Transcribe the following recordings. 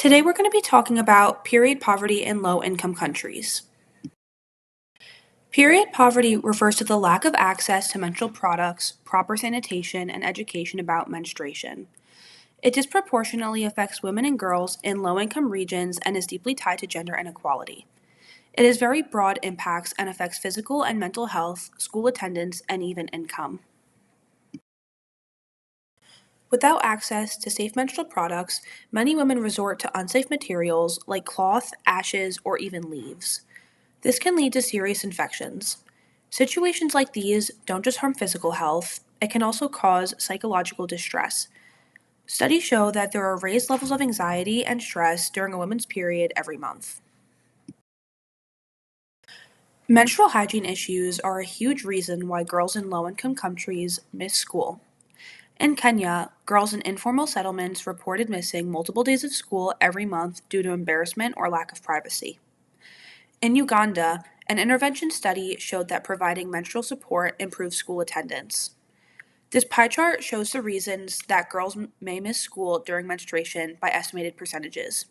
Today we're going to be talking about period poverty in low-income countries. Period poverty refers to the lack of access to menstrual products, proper sanitation, and education about menstruation. It disproportionately affects women and girls in low-income regions and is deeply tied to gender inequality. It has very broad impacts and affects physical and mental health, school attendance, and even income. Without access to safe menstrual products, many women resort to unsafe materials like cloth, ashes, or even leaves. This can lead to serious infections. Situations like these don't just harm physical health, it can also cause psychological distress. Studies show that there are raised levels of anxiety and stress during a woman's period every month. Menstrual hygiene issues are a huge reason why girls in low income countries miss school. In Kenya, girls in informal settlements reported missing multiple days of school every month due to embarrassment or lack of privacy. In Uganda, an intervention study showed that providing menstrual support improves school attendance. This pie chart shows the reasons that girls may miss school during menstruation by estimated percentages.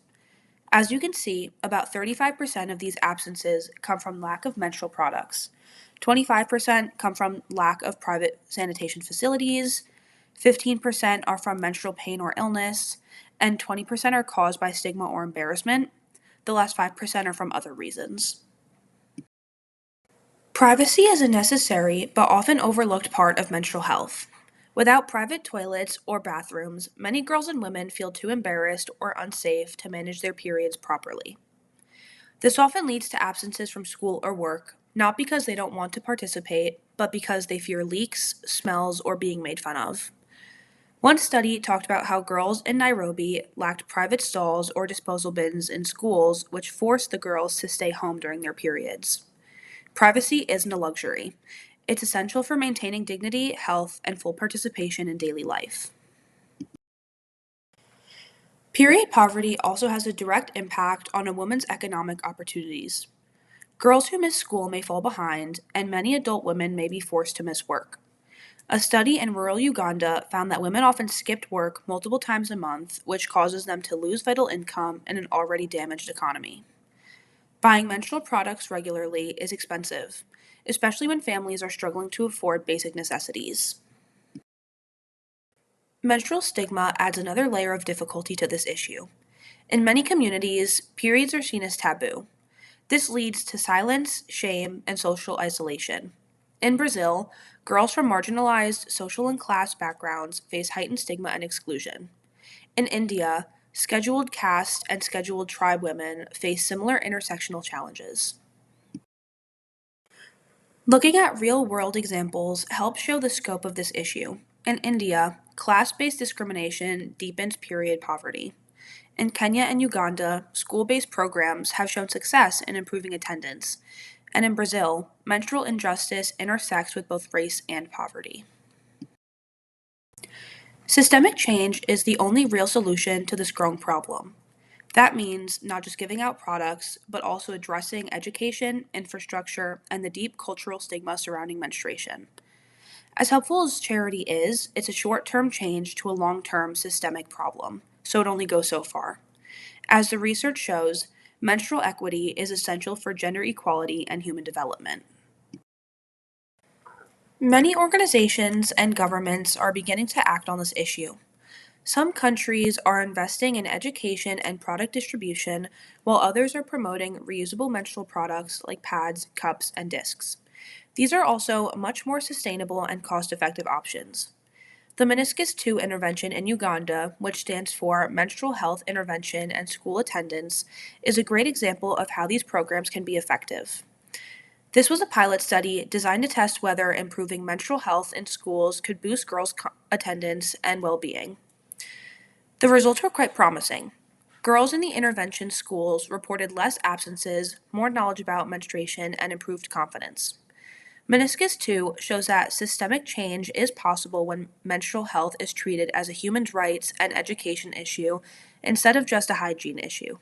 As you can see, about 35% of these absences come from lack of menstrual products, 25% come from lack of private sanitation facilities, 15% are from menstrual pain or illness, and 20% are caused by stigma or embarrassment. The last 5% are from other reasons. Privacy is a necessary but often overlooked part of menstrual health. Without private toilets or bathrooms, many girls and women feel too embarrassed or unsafe to manage their periods properly. This often leads to absences from school or work, not because they don't want to participate, but because they fear leaks, smells, or being made fun of. One study talked about how girls in Nairobi lacked private stalls or disposal bins in schools, which forced the girls to stay home during their periods. Privacy isn't a luxury. It's essential for maintaining dignity, health, and full participation in daily life. Period poverty also has a direct impact on a woman's economic opportunities. Girls who miss school may fall behind, and many adult women may be forced to miss work. A study in rural Uganda found that women often skipped work multiple times a month, which causes them to lose vital income in an already damaged economy. Buying menstrual products regularly is expensive, especially when families are struggling to afford basic necessities. Menstrual stigma adds another layer of difficulty to this issue. In many communities, periods are seen as taboo. This leads to silence, shame, and social isolation. In Brazil, girls from marginalized social and class backgrounds face heightened stigma and exclusion. In India, scheduled caste and scheduled tribe women face similar intersectional challenges. Looking at real world examples helps show the scope of this issue. In India, class based discrimination deepens period poverty. In Kenya and Uganda, school based programs have shown success in improving attendance. And in Brazil, menstrual injustice intersects with both race and poverty. Systemic change is the only real solution to this growing problem. That means not just giving out products, but also addressing education, infrastructure, and the deep cultural stigma surrounding menstruation. As helpful as charity is, it's a short term change to a long term systemic problem, so it only goes so far. As the research shows, menstrual equity is essential for gender equality and human development. Many organizations and governments are beginning to act on this issue. Some countries are investing in education and product distribution, while others are promoting reusable menstrual products like pads, cups, and discs. These are also much more sustainable and cost effective options. The Meniscus 2 intervention in Uganda, which stands for Menstrual Health Intervention and School Attendance, is a great example of how these programs can be effective. This was a pilot study designed to test whether improving menstrual health in schools could boost girls' attendance and well being. The results were quite promising. Girls in the intervention schools reported less absences, more knowledge about menstruation, and improved confidence. Meniscus 2 shows that systemic change is possible when menstrual health is treated as a human rights and education issue instead of just a hygiene issue.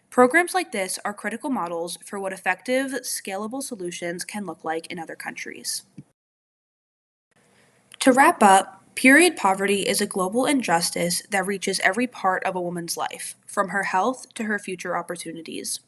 Programs like this are critical models for what effective, scalable solutions can look like in other countries. To wrap up, Period poverty is a global injustice that reaches every part of a woman's life, from her health to her future opportunities.